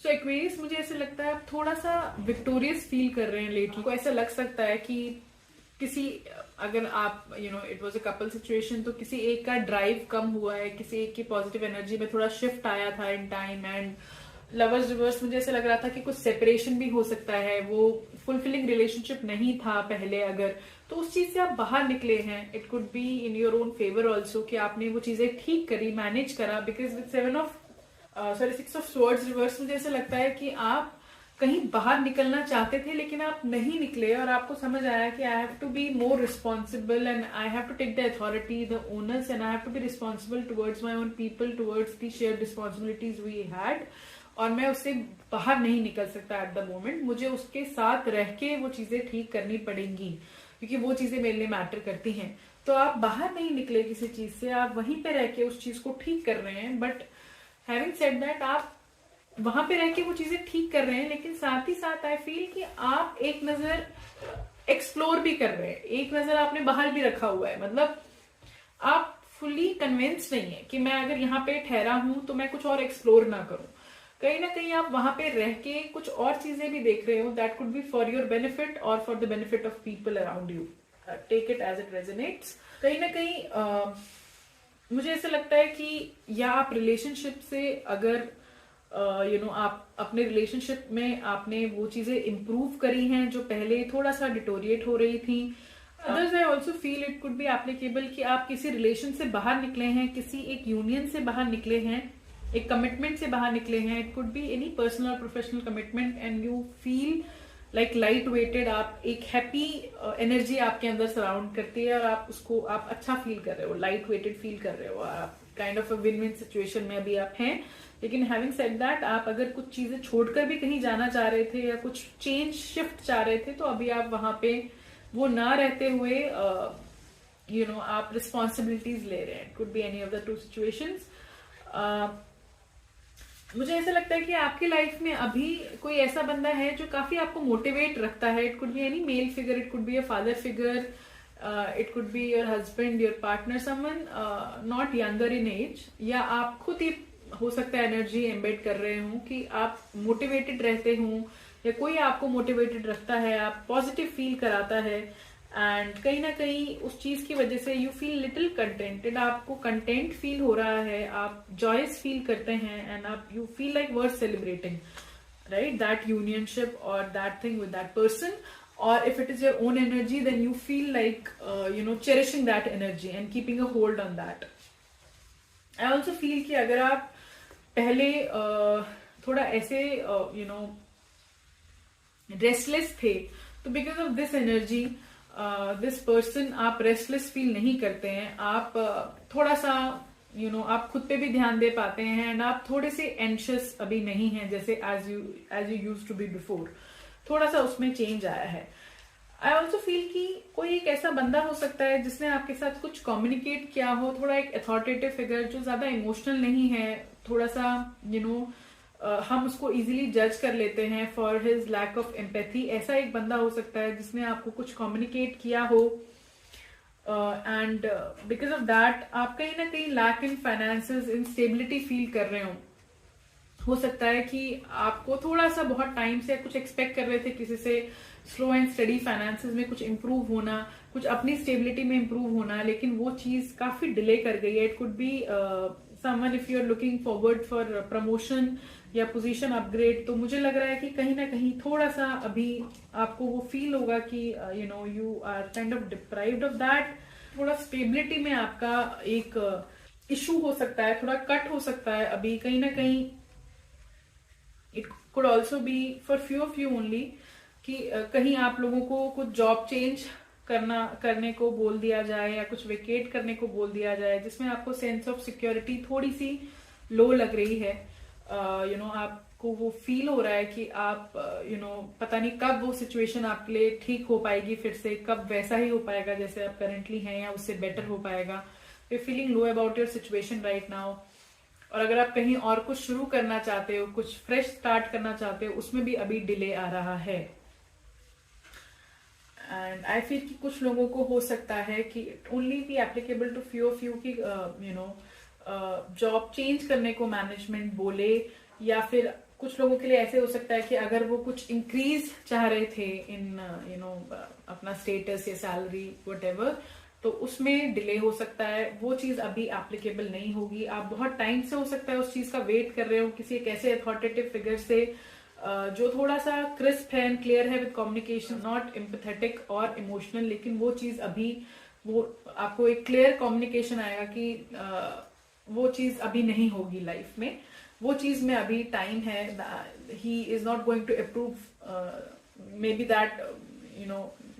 सो Aquarius, मुझे ऐसा लगता है आप थोड़ा सा विक्टोरियस फील कर रहे हैं लेटली। को ऐसा लग सकता है कि किसी, अगर आप it was a couple situation, तो किसी एक का ड्राइव कम हुआ है, किसी एक की पॉजिटिव एनर्जी में थोड़ा शिफ्ट आया था in time. And lovers reverse, मुझे ऐसा लग रहा था कि कुछ सेपरेशन भी हो सकता है, वो फुलफिलिंग रिलेशनशिप नहीं था पहले अगर, तो उस चीज से आप बाहर निकले हैं। It could be in your own favour also, कि आपने वो चीजें ठीक करी, मैनेज करा। Because with 6 of swords reverse, मुझे ऐसा लगता है कि आप कहीं बाहर निकलना चाहते थे लेकिन आप नहीं निकले, और आपको समझ आया कि I have to be more responsible and I have to take the authority, the owners, and I have to be responsible towards my own people, towards the share responsibilities we had. और मैं उससे बाहर नहीं निकल सकता at the moment, मुझे उसके साथ रह के वो चीजें ठीक करनी पड़ेंगी, क्योंकि वो चीजें मेरे लिए मैटर करती हैं। तो आप बाहर नहीं निकले किसी चीज से, आप वहीं पे रह के उस चीज को ठीक कर रहे हैं। बट हैविंग सेड दैट, आप वहां पे रह के वो चीजें ठीक कर रहे हैं, लेकिन साथ ही साथ आई फील कि आप एक नजर एक्सप्लोर भी कर रहे हैं, एक नजर आपने बाहर भी रखा हुआ है। मतलब आप फुली कन्विंस नहीं है कि मैं अगर यहाँ पे ठहरा हूं तो मैं कुछ और एक्सप्लोर ना करूं। कहीं ना कहीं आप वहां पे रह के कुछ और चीजें भी देख रहे हो, that could be for your benefit और for the benefit of people around you. Take it as it resonates. कहीं ना कहीं मुझे ऐसा लगता है कि या आप रिलेशनशिप से अगर आप अपने रिलेशनशिप में आपने वो चीजें इंप्रूव करी हैं जो पहले थोड़ा सा डिटोरिएट हो रही थी। Others I also feel it could be applicable कि आप किसी रिलेशन से बाहर निकले हैं, किसी एक यूनियन से बाहर निकले हैं, एक कमिटमेंट से बाहर निकले हैं। It could be any personal और professional commitment, and you feel like light weighted. आप एक हैप्पी एनर्जी आपके अंदर सराउंड करती है और आप उसको आप अच्छा फील कर रहे हो, लाइट वेटेड फील कर रहे हो, आप kind of a win win situation में अभी आप हैं। लेकिन हैविंग सेड दैट, आप अगर कुछ चीजें छोड़कर भी कहीं जाना चाह रहे थे या कुछ चेंज शिफ्ट चाह रहे थे, तो अभी आप वहां पे वो ना रहते हुए आप रिस्पॉन्सिबिलिटीज ले रहे हैं। It could be any of the two situations. मुझे ऐसा लगता है कि आपकी लाइफ में अभी कोई ऐसा बंदा है जो काफी आपको मोटिवेट रखता है। It could be any male figure, it could be a father figure, it could be your husband, your partner, someone not younger in age, या आप खुद ही हो सकता है एनर्जी एम्बेड कर रहे हो कि आप मोटिवेटेड रहते हो, या कोई आपको मोटिवेटेड रखता है, आप पॉजिटिव फील कराता है। एंड कहीं ना कहीं उस चीज की वजह से यू फील लिटिल कंटेंटेड, आपको कंटेंट फील हो रहा है, आप जॉयस फील करते हैं, एंड आप you feel like worth celebrating, right, that unionship और that thing with that person. Or if it is your own energy, then you feel like cherishing that energy and keeping a hold on that. I also feel कि अगर आप पहले थोड़ा ऐसे restless थे, तो because of this energy, this person, आप restless feel नहीं करते हैं। आप थोड़ा सा आप खुद पे भी ध्यान दे पाते हैं, एंड आप थोड़े से एंशियस अभी नहीं हैं जैसे as you used to be before. थोड़ा सा उसमें चेंज आया है। आई ऑल्सो फील कि कोई एक ऐसा बंदा हो सकता है जिसने आपके साथ कुछ कम्युनिकेट किया हो, थोड़ा एक अथॉरिटेटिव फिगर जो ज्यादा इमोशनल नहीं है, थोड़ा सा हम उसको इजीली जज कर लेते हैं for his lack of empathy. ऐसा एक बंदा हो सकता है जिसने आपको कुछ कम्युनिकेट किया हो, एंड बिकॉज ऑफ दैट आप कहीं ना कहीं लैक इन फाइनेंसेस, इंस्टेबिलिटी फील कर रहे हो सकता है कि आपको थोड़ा सा बहुत टाइम से कुछ एक्सपेक्ट कर रहे थे किसी से, स्लो एंड स्टडी फाइनेंसेस में कुछ इंप्रूव होना, कुछ अपनी स्टेबिलिटी में इंप्रूव होना, लेकिन वो चीज काफी डिले कर गई है। It could be someone, if you are looking forward for promotion या पोजीशन अपग्रेड, तो मुझे लग रहा है कि कहीं ना कहीं थोड़ा सा अभी आपको वो फील होगा कि you are kind of deprived of that. थोड़ा स्टेबिलिटी में आपका एक इशू हो सकता है, थोड़ा कट हो सकता है अभी कहीं ना कहीं। It could also be for few of you only कि कहीं आप लोगों को कुछ जॉब चेंज करने को बोल दिया जाए, या कुछ वेकेट करने को बोल दिया जाए, जिसमें आपको सेंस ऑफ सिक्योरिटी थोड़ी सी लो लग रही है। आपको वो फील हो रहा है कि आप पता नहीं कब वो सिचुएशन आपके लिए ठीक हो पाएगी, फिर से कब वैसा ही हो पाएगा जैसे आप करेंटली हैं, या उससे बेटर हो पाएगा। You feeling low about your situation right now. और अगर आप कहीं और कुछ शुरू करना चाहते हो, कुछ फ्रेश स्टार्ट करना चाहते हो, उसमें भी अभी डिले आ रहा है। एंड आई फील कि कुछ लोगों को हो सकता है कि only be applicable to few of you की जॉब चेंज करने को मैनेजमेंट बोले, या फिर कुछ लोगों के लिए ऐसे हो सकता है कि अगर वो कुछ इंक्रीज चाह रहे थे इन अपना स्टेटस या सैलरी वटेवर, तो उसमें डिले हो सकता है, वो चीज अभी एप्लीकेबल नहीं होगी। आप बहुत टाइम से हो सकता है उस चीज का वेट कर रहे हो किसी एक ऐसे अथॉरिटेटिव फिगर से जो थोड़ा सा क्रिस्प है एंड क्लियर है विद कम्युनिकेशन, नॉट एम्पैथेटिक और इमोशनल, लेकिन वो चीज अभी वो आपको एक क्लियर कम्युनिकेशन आएगा कि वो चीज अभी नहीं होगी लाइफ में, वो चीज में अभी टाइम है। He is not going to approve maybe that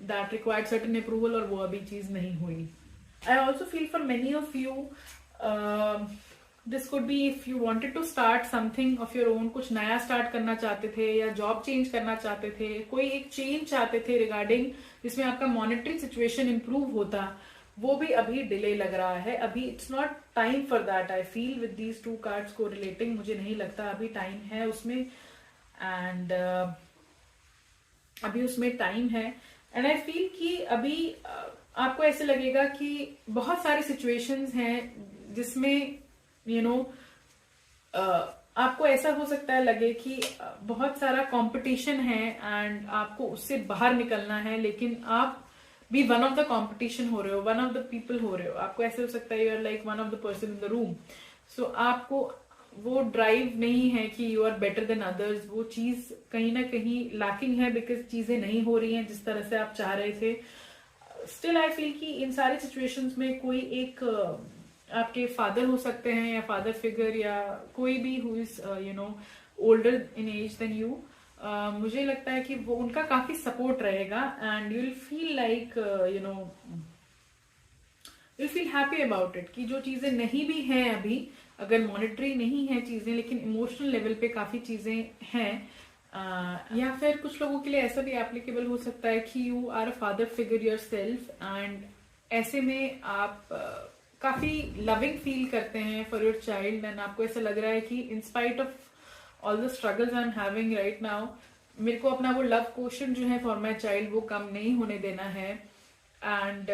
that required certain approval, और वो अभी चीज नहीं हुई। I also feel for many of you this could be if you wanted to start something of your own, कुछ नया start करना चाहते थे या जॉब चेंज करना चाहते थे, कोई एक चेंज चाहते थे रिगार्डिंग जिसमें आपका मॉनेटरी सिचुएशन इंप्रूव होता, वो भी अभी डिले लग रहा है। अभी it's not time for that. I feel with these two cards को रिलेटिंग, मुझे नहीं लगता अभी टाइम है उसमें, एंड अभी उसमें टाइम है। एंड आई फील कि अभी आपको ऐसे लगेगा कि बहुत सारी सिचुएशंस हैं जिसमें आपको ऐसा हो सकता है लगे कि बहुत सारा कंपटीशन है एंड आपको उससे बाहर निकलना है, लेकिन आप भी वन ऑफ द कंपटीशन हो रहे हो, वन ऑफ द पीपल हो रहे हो। आपको ऐसे हो सकता है you are like one of the person in the room. So आपको वो ड्राइव नहीं है कि you are better than others, वो चीज कहीं ना कहीं लैकिंग है बिकॉज चीजें नहीं हो रही हैं जिस तरह से आप चाह रहे थे। स्टिल आई फील कि इन सारे सिचुएशंस में कोई एक आपके फादर हो सकते हैं या फादर फिगर या कोई भी who is older in age than you, मुझे लगता है कि वो उनका काफी सपोर्ट रहेगा and you will feel like you feel happy about it कि जो चीजें नहीं भी हैं अभी, अगर मॉनेटरी नहीं है चीजें लेकिन इमोशनल लेवल पे काफी चीजें हैं। या फिर कुछ लोगों के लिए ऐसा भी एप्लीकेबल हो सकता है कि you are a father figure yourself and ऐसे में आप काफी लविंग फील करते हैं फॉर योर चाइल्ड एंड आपको ऐसा लग रहा है कि in spite of all the struggles I am having right now, मेरे को अपना वो लव क्वोशंट जो है फॉर माई चाइल्ड वो कम नहीं होने देना है and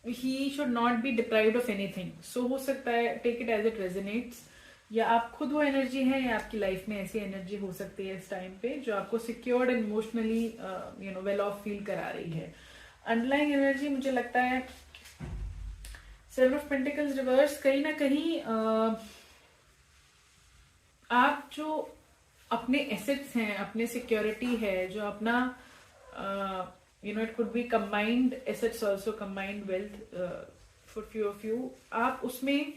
he should not be deprived of anything. So हो सकता है take it as it resonates, या आप खुद वो एनर्जी है या आपकी लाइफ में ऐसी एनर्जी हो सकती है इस टाइम पे जो आपको secured and emotionally well of feel करा रही है। अंडरलाइंग एनर्जी मुझे लगता है सेवन ऑफ पेंटिकल्स रिवर्स, कहीं ना कहीं आप जो अपने एसेट्स हैं, अपने सिक्योरिटी है, जो अपना it could be combined assets also, combined wealth for few of you, आप उसमें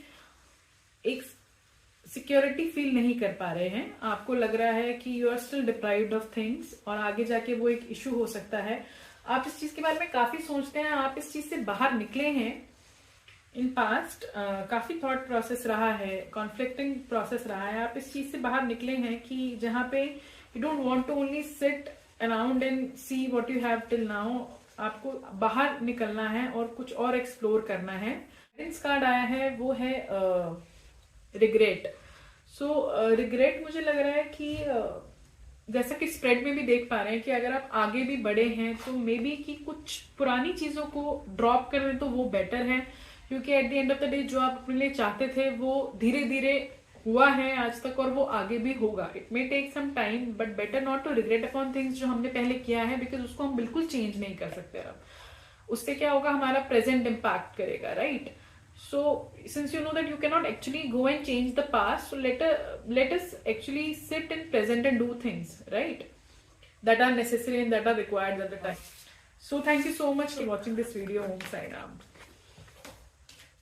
एक सिक्योरिटी फील नहीं कर पा रहे हैं, आपको लग रहा है कि you are still deprived of things और आगे जाके वो एक इशू हो सकता है। आप इस चीज के बारे में काफी सोचते हैं, आप इस चीज से बाहर निकले हैं इन पास्ट, काफी थॉट प्रोसेस रहा है, कॉन्फ्लिक्टिंग प्रोसेस रहा है, आप इस चीज से बाहर निकले हैं कि जहां पे you don't want to only sit around and see what you have till now, आपको बाहर निकलना है और कुछ और एक्सप्लोर करना है। गाइडेंस कार्ड आया है वो है रिग्रेट। सो रिग्रेट मुझे लग रहा है कि जैसा कि स्प्रेड में भी देख पा रहे हैं कि अगर आप आगे भी बढ़े हैं तो मे बी कि कुछ पुरानी चीजों को ड्रॉप कर दें तो वो बेटर है, क्योंकि at the end of the day जो आप अपने लिए चाहते थे वो धीरे धीरे हुआ है आज तक और वो आगे भी होगा। It may take some time but better not to regret upon things जो हमने पहले किया है, बिकॉज उसको हम बिल्कुल चेंज नहीं कर सकते। अब उससे क्या होगा, हमारा प्रेजेंट इम्पैक्ट करेगा, right? So since you know that you can not actually go and change the past, so let us actually sit in present and do things right that are necessary and that are required at the time. So thank you so much for watching this video. Om Sai Ram.